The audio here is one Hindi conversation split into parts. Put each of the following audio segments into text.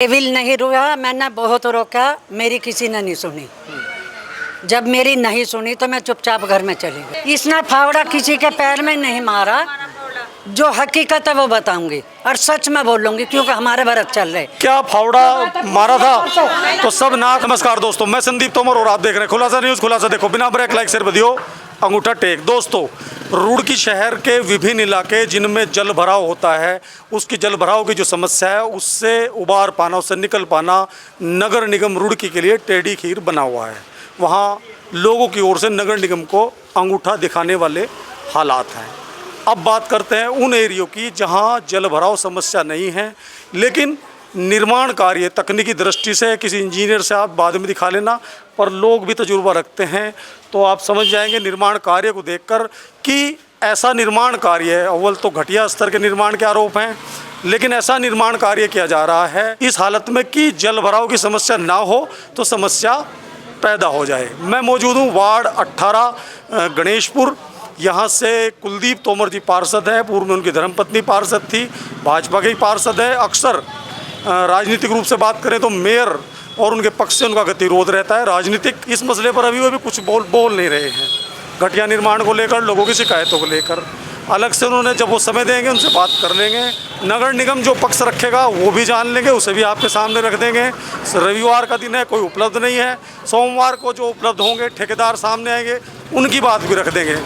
केविल नहीं रुका, मैंने बहुत रोका, मेरी किसी ने नहीं सुनी। जब मेरी नहीं सुनी तो मैं चुपचाप घर में चली गई। इसने फावड़ा किसी के पैर में नहीं मारा, जो हकीकत है वो बताऊंगी और सच में बोलूंगी, क्योंकि हमारे भरत चल रहे। क्या फावड़ा मारा था तो सब ना। नमस्कार दोस्तों, मैं संदीप तोमर और आप देख रहे हैं खुलासा न्यूज़। खुलासा देखो, बिना ब्रेक, लाइक शेयर दियो, अंगूठा टेक। दोस्तों, रुड़की शहर के विभिन्न इलाके जिनमें जल भराव होता है, उसकी जल भराव की जो समस्या है उससे उबार पाना, उससे निकल पाना नगर निगम रुड़की के लिए टेढ़ी खीर बना हुआ है। वहाँ लोगों की ओर से नगर निगम को अंगूठा दिखाने वाले हालात हैं। अब बात करते हैं उन एरियो की जहाँ जल भराव समस्या नहीं है, लेकिन निर्माण कार्य तकनीकी दृष्टि से किसी इंजीनियर से आप बाद में दिखा लेना, पर लोग भी तजुर्बा रखते हैं तो आप समझ जाएंगे निर्माण कार्य को देखकर कि ऐसा निर्माण कार्य है। अव्वल तो घटिया स्तर के निर्माण के आरोप हैं, लेकिन ऐसा निर्माण कार्य किया जा रहा है इस हालत में कि जल भराव की समस्या ना हो तो समस्या पैदा हो जाए। मैं मौजूद हूँ वार्ड 18 गणेशपुर। यहाँ से कुलदीप तोमर जी पार्षद हैं, पूर्व में उनकी धर्मपत्नी पार्षद थी, भाजपा के ही पार्षद है। अक्सर राजनीतिक रूप से बात करें तो मेयर और उनके पक्ष से उनका गतिरोध रहता है। राजनीतिक इस मसले पर अभी वो भी कुछ बोल नहीं रहे हैं, घटिया निर्माण को लेकर, लोगों की शिकायतों को लेकर। अलग से उन्होंने जब वो समय देंगे उनसे बात कर लेंगे। नगर निगम जो पक्ष रखेगा वो भी जान लेंगे, उसे भी आपके सामने रख देंगे। रविवार का दिन है, कोई उपलब्ध नहीं है। सोमवार को जो उपलब्ध होंगे ठेकेदार सामने आएंगे, उनकी बात भी रख देंगे।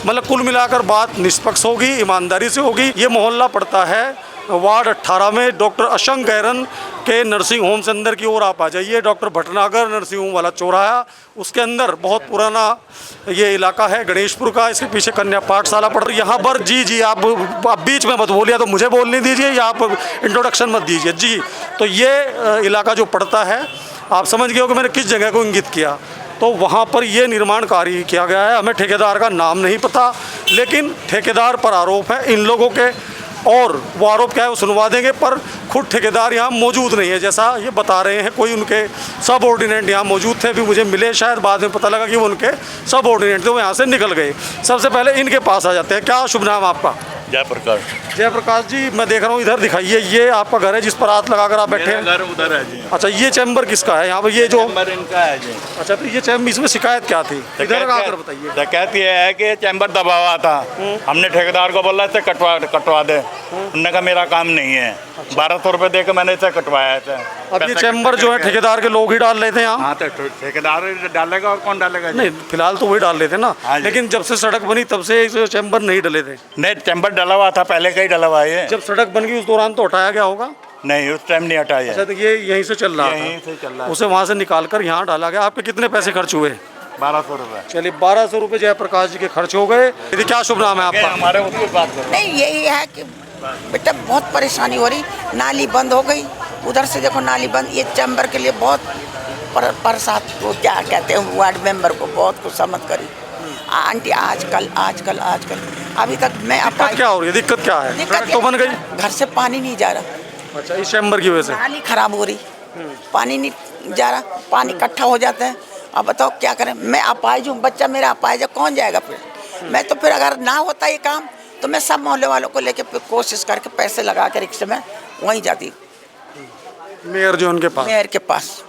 मतलब कुल मिलाकर बात निष्पक्ष होगी, ईमानदारी से होगी। ये मोहल्ला पड़ता है वार्ड 18 में डॉक्टर अशंक गैरन के नर्सिंग होम से अंदर की ओर आप आ जाइए। डॉक्टर भटनागर नर्सिंग होम वाला चौराहा, उसके अंदर बहुत पुराना ये इलाका है गणेशपुर का। इसके पीछे कन्या पाठशाला पड़ रही है। यहाँ पर जी आप बीच में मत बोलिए, तो मुझे बोलने दीजिए या आप इंट्रोडक्शन मत दीजिए जी। तो ये इलाका जो पड़ता है, आप समझ गए हो कि मैंने किस जगह को इंगित किया। तो वहाँ पर ये निर्माण कार्य किया गया है। हमें ठेकेदार का नाम नहीं पता, लेकिन ठेकेदार पर आरोप है इन लोगों के, और वो आरोप क्या है वो सुनवा देंगे। पर खुद ठेकेदार यहाँ मौजूद नहीं है, जैसा ये बता रहे हैं। कोई उनके सब ऑर्डिनेट यहाँ मौजूद थे, भी मुझे मिले, शायद बाद में पता लगा कि वो उनके सब ऑर्डिनेट थे, वो यहाँ से निकल गए। सबसे पहले इनके पास आ जाते हैं। क्या शुभ नाम आपका? जयप्रकाश। जयप्रकाश जी, मैं देख रहा हूँ इधर दिखाइए, ये आपका घर है जिस पर हाथ लगाकर आप बैठे हैं? घर उधर है जी। अच्छा, ये चैम्बर किसका है यहाँ पर? ये जो चैम्बर इनका है जी। अच्छा, तो ये चैम्बर, इसमें शिकायत क्या थी? इधर आकर बताइए। शिकायत ये है कि चैम्बर दबा हुआ था। हमने ठेकेदार को बोला इसे कटवा दे, उन्होंने कहा मेरा काम नहीं है। 1200 रुपये दे के मैंने इसे कटवाया था। अब ये चैम्बर जो है ठेकेदार के लोग ही डाल रहे थे यहाँ? हाँ, तो ठेकेदार डालेगा और कौन डालेगा? नहीं, फिलहाल तो वही डाल रहे थे ना, लेकिन जब से सड़क बनी तब से चैम्बर नहीं डले थे। नहीं, चैम्बर डला हुआ था, पहले का ही डला हुआ है। जब सड़क बन गई उस दौरान तो हटाया गया होगा? नहीं, उस टाइम नहीं हटाया। अच्छा, तो ये यहीं से चल रहा था? यहीं से चल रहा है। उसे वहाँ से निकाल कर यहाँ डाला गया। आपके कितने पैसे खर्च हुए? 1200 रुपये। चलिए, 1200 रुपये जयप्रकाश जी के खर्च हो गए। यदि क्या शुभ नाम है आपका? हमारे उसकी बात करो। नहीं, यही है कि बेटा बहुत परेशानी हो रही। नाली बंद हो गई, उधर से देखो नाली बंद। ये चैम्बर के लिए बहुत प्रसाद को क्या कहते हैं, वार्ड मेंबर को बहुत कुछ समझ करी। आंटी आजकल अभी तक मैं दिक्कत क्या हो रही है? दिक्कत क्या है? सड़क तो बन गई, घर से पानी नहीं जा रहा। अच्छा, इस चैम्बर की वजह से नाली खराब हो रही, पानी नहीं जा रहा, पानी इकट्ठा हो जाता है। अब बताओ क्या करें? मैं अपाहिज हूँ, बच्चा मेरा अपाहिज है, कौन जाएगा फिर? मैं तो फिर अगर ना होता ये काम तो मैं सब मोहल्ले वालों को लेके कोशिश करके पैसे लगा के रिक्शे में वहीं जाती। मेयर जो उनके पास, मेयर के पास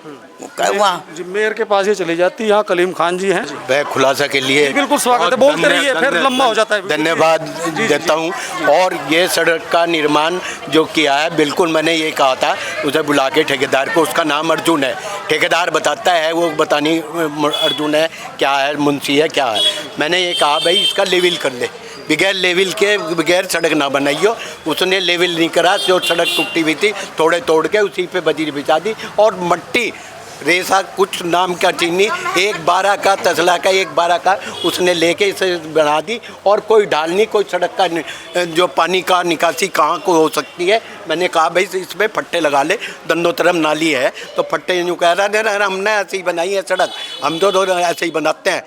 वहाँ जी, मेयर के पास ही चली जाती। यहाँ कलीम खान जी हैं। वह खुलासा के लिए बिल्कुल स्वागत है, बोलते रहिए, फिर लंबा हो जाता है। धन्यवाद देता हूँ। और ये सड़क का निर्माण जो किया है, बिल्कुल मैंने ये कहा था उसे बुला के ठेकेदार को, उसका नाम अर्जुन है। ठेकेदार बताता है, वो बतानी अर्जुन है क्या है, मुंशी है क्या है। मैंने ये कहा भाई इसका लेवल कर ले, बगैर लेवल के बगैर सड़क ना बनाइयो। उसने लेवल नहीं करा, जो सड़क टूटी हुई थी थोड़े तोड़ के उसी पे बजरी बिछा दी, और मट्टी रेसा कुछ नाम का चीनी 1/12 का, तसला का 1/12 का उसने लेके इसे बना दी। और कोई ढाल नहीं, कोई सड़क का जो पानी का निकासी कहाँ को हो सकती है। मैंने कहा भाई इसमें फट्टे लगा ले, दोनों तरफ नाली है तो फट्टे यूँ कह रहा है हमने ऐसे ही बनाई है सड़क, हम तो ऐसे ही बनाते हैं।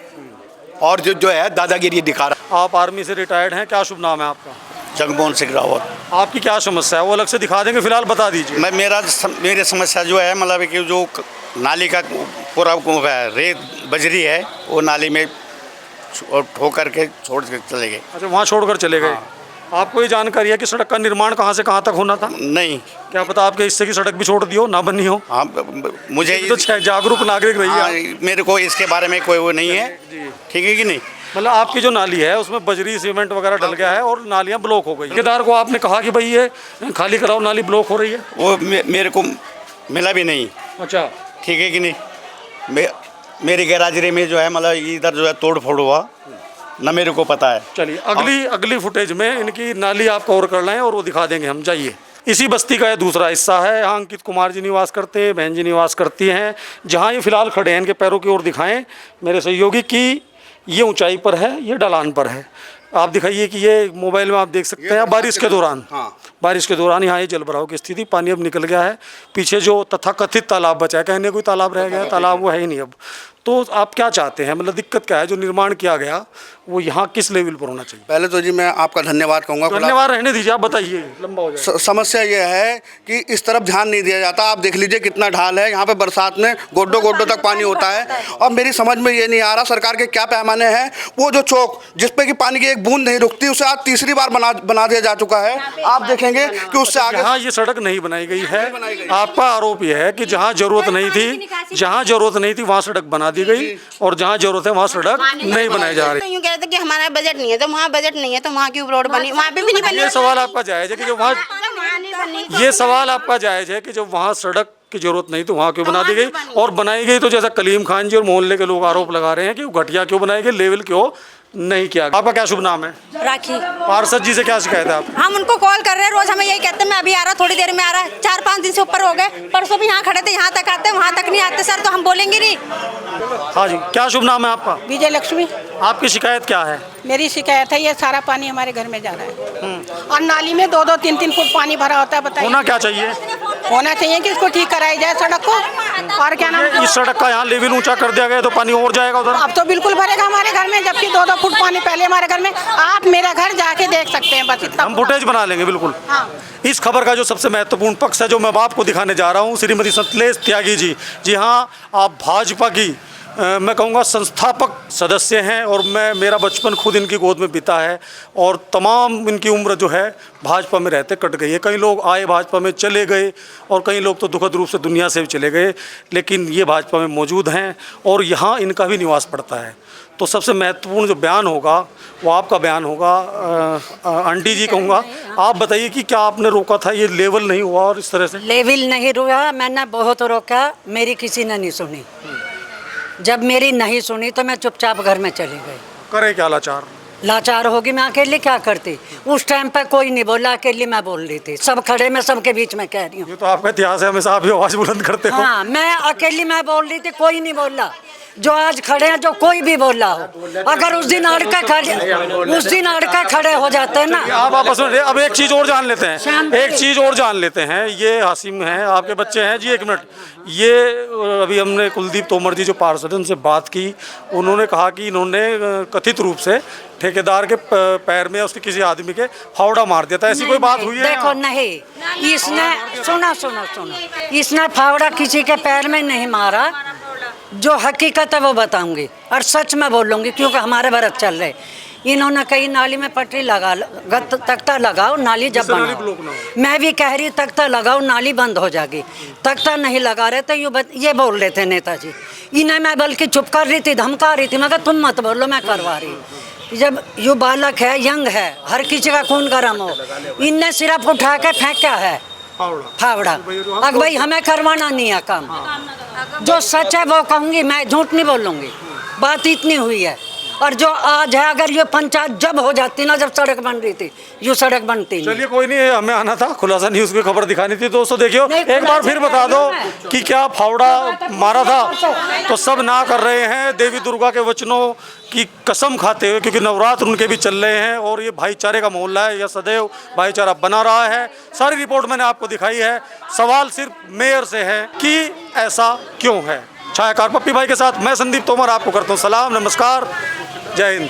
और जो है दादागिरी दिखा रहा। आप आर्मी से रिटायर्ड हैं, क्या शुभ नाम है आपका? जगमोहन सिंह रावत। आपकी क्या समस्या है वो अलग से दिखा देंगे, फिलहाल बता दीजिए। मेरी समस्या जो है, मतलब कि जो नाली का पूरा रेत बजरी है वो नाली में ठोकर के छोड़ के चले गए। अच्छा, वहाँ छोड़कर चले गए। आपको ये जानकारी है कि सड़क का निर्माण कहाँ से कहाँ तक होना था? नहीं। क्या पता आपके हिस्से की सड़क भी छोड़ दी हो, ना बनी हो? हाँ, मुझे ये तो जागरूक नागरिक रही हाँ, है। मेरे को इसके बारे में कोई वो नहीं है, ठीक है कि नहीं। मतलब आपकी जो नाली है उसमें बजरी सीमेंट वगैरह डल गया है और नालियाँ ब्लॉक हो गई। ठेकेदार को आपने कहा कि भाई ये खाली कराओ, नाली ब्लॉक हो रही है? वो मेरे को मिला भी नहीं, अच्छा, ठीक है कि नहीं। मेरी गैराजरी में जो है मतलब इधर जो है तोड़ फोड़ हुआ ना, मेरे को पता है। चलिए अगली फुटेज में इनकी नाली आप कवर कर लें और वो दिखा देंगे हम। जाइए। इसी बस्ती का ये दूसरा हिस्सा है। यहाँ अंकित कुमार जी निवास करते हैं, बहन जी निवास करती हैं। जहाँ ये फिलहाल खड़े हैं, इनके पैरों की ओर दिखाएं मेरे सहयोगी कि ये ऊंचाई पर है, ये ढलान पर है। आप दिखाइए कि ये मोबाइल में आप देख सकते हैं बारिश के दौरान। हाँ। बारिश के दौरान यहाँ ये जल भराव की स्थिति, पानी अब निकल गया है। पीछे जो तथाकथित तालाब बचा है, कहने कोई तालाब रह गया है, तालाब वो है ही नहीं अब। तो आप क्या चाहते हैं, मतलब दिक्कत क्या है? जो निर्माण किया गया वो यहाँ किस लेवल पर होना चाहिए? पहले तो जी मैं आपका धन्यवाद कहूँगा। धन्यवाद रहने दीजिए, आप बताइए, लंबा हो जाए। समस्या ये है कि इस तरफ ध्यान नहीं दिया जाता। आप देख लीजिए कितना ढाल है यहाँ पे, बरसात में गोड्डों गोड्डों तक पानी होता है। और मेरी समझ में ये नहीं आ रहा सरकार के क्या पैमाने हैं। वो जो चौक जिसपे कि पानी की एक बूंद नहीं रुकती, उसे आज तीसरी बार बना दिया जा चुका है। आप देखेंगे कि उससे आगे जहाँ ये सड़क नहीं बनाई गई है, आपका आरोप यह है कि जहाँ जरूरत नहीं थी वहाँ सड़क बना दी गई और जहाँ जरूरत है वहाँ सड़क नहीं बनाई जा रही। यूँ कह रहे थे कि हमारा बजट नहीं है, तो वहाँ बजट नहीं है तो वहाँ क्यों रोड बनी? वहाँ पे भी नहीं बनी। ये सवाल आपका जायज है कि जब वहाँ ये सवाल आपका जायज है कि जब वहाँ सड़क की जरूरत नहीं तो वहाँ क्यों बना दी गई? और बनाई गई तो जैसा कलीम खान जी और मोहल्ले के लोग आरोप लगा रहे हैं कि वो घटिया क्यों बनाई गई, लेवल क्यों नहीं किया गया। आपका क्या शुभ नाम है? राखी। पार्षद जी से क्या शिकायत है आप? हम उनको कॉल कर रहे हैं, रोज हमें यही कहते हैं मैं अभी आ रहा, थोड़ी देर में आ रहा। 4-5 दिन से ऊपर हो गए, परसों भी यहाँ खड़े थे, यहाँ तक आते वहाँ तक नहीं आते सर, तो हम बोलेंगे नहीं। हाँ जी, क्या शुभ नाम है आपका? विजय लक्ष्मी। आपकी शिकायत क्या है? मेरी शिकायत है ये सारा पानी हमारे घर में जा रहा है और नाली में 2-2, 3-3 फुट पानी भरा होता है। बताइए होना क्या चाहिए? होना चाहिए कि इसको ठीक कराई जाए सड़क को। और क्या नाम, इस सड़क का यहाँ लेवल ऊंचा कर दिया गया तो पानी और जाएगा उधर। अब तो बिल्कुल भरेगा हमारे घर में, जबकि 2-2 फुट पानी पहले हमारे घर में। आप मेरा घर जाके देख सकते हैं, बस इतना। हम फुटेज बना लेंगे बिल्कुल। हाँ। इस खबर का जो सबसे महत्वपूर्ण पक्ष है जो मैं आपको दिखाने जा रहा हूँ, श्रीमती सतलेश त्यागी जी। जी हाँ, आप भाजपा की मैं कहूँगा संस्थापक सदस्य हैं और मेरा बचपन खुद इनकी गोद में बीता है और तमाम इनकी उम्र जो है भाजपा में रहते कट गई है। कई लोग आए भाजपा में चले गए और कई लोग तो दुखद रूप से दुनिया से भी चले गए, लेकिन ये भाजपा में मौजूद हैं और यहाँ इनका भी निवास पड़ता है। तो सबसे महत्वपूर्ण जो बयान होगा वो आपका बयान होगा। आंटी जी कहूँगा, आप बताइए कि क्या आपने रोका था, ये लेवल नहीं हुआ और इस तरह से? लेवल नहीं हुआ, मैंने बहुत रोका, मेरी किसी ने नहीं सुनी। जब मेरी नहीं सुनी तो मैं चुपचाप घर में चली गई। करे क्या लाचार? लाचार होगी, मैं अकेले क्या करती? उस टाइम पे कोई नहीं बोला, अकेली मैं बोल रही थी। सब खड़े, मैं सबके बीच में कह रही हूँ। ये तो आपका इतिहास है, हमेशा आप ही आवाज बुलंद करते हो। हाँ, मैं अकेली मैं बोल रही थी, कोई नहीं बोला। जो आज खड़े हैं, जो कोई भी बोला हो, अगर उस दिन अड़का खड़े हो जाते हैं ना। आप आपस में अब एक चीज़ और जान लेते हैं, ये हासिम हैं, आपके बच्चे हैं जी। 1 मिनट, ये अभी हमने कुलदीप तोमर जी जो पार्षद हैं उनसे बात की, उन्होंने कहा कि इन्होंने कथित रूप से ठेकेदार के पैर में उसके किसी आदमी के फावड़ा मार दिया था। ऐसी कोई बात हुई है? देखो नहीं, इसने सुना इसने फावड़ा किसी के पैर में नहीं मारा। जो हकीकत है वो बताऊंगी और सच में बोलूंगी, क्योंकि हमारे भरत चल रहे। इन्होंने कई नाली में पटरी लगा, तख्ता लगाओ, नाली जब बनाओ। मैं भी कह रही तख्ता लगाओ, नाली बंद हो जाएगी। तख्ता नहीं लगा रहे थे, ये बोल रहे थे नेताजी। इन्हें मैं बल्कि चुप कर रही थी, धमका रही थी, मगर तुम मत बोलो, मैं करवा रही। जब यू बालक है, यंग है, हर किसी का खून गर्म हो, इनने सिर्फ उठा के फेंका है फावड़ा। अब भाई हमें करवाना नहीं है काम। जो सच है वो कहूँगी, मैं झूठ नहीं बोलूँगी। बात इतनी हुई है। और जो आज है, अगर ये पंचायत जब हो जाती ना, जब सड़क बन रही थी, ये सड़क बनती नहीं। चलिए कोई नहीं, हमें आना था, खुलासा न्यूज़ की खबर दिखानी थी। दोस्तों देखियो, एक बार फिर बता दो कि क्या फावड़ा मारा था, तो सब ना कर रहे हैं देवी दुर्गा के वचनों की कसम खाते हुए, क्योंकि नवरात्र उनके भी चल रहे हैं और ये भाईचारे का मोहल्ला है, यह सदैव भाईचारा बना रहा है। सारी रिपोर्ट मैंने आपको दिखाई है। सवाल सिर्फ मेयर से है कि ऐसा क्यों है। छायाकार पप्पी भाई के साथ मैं संदीप तोमर आपको करता हूँ सलाम, नमस्कार, जय हिंद।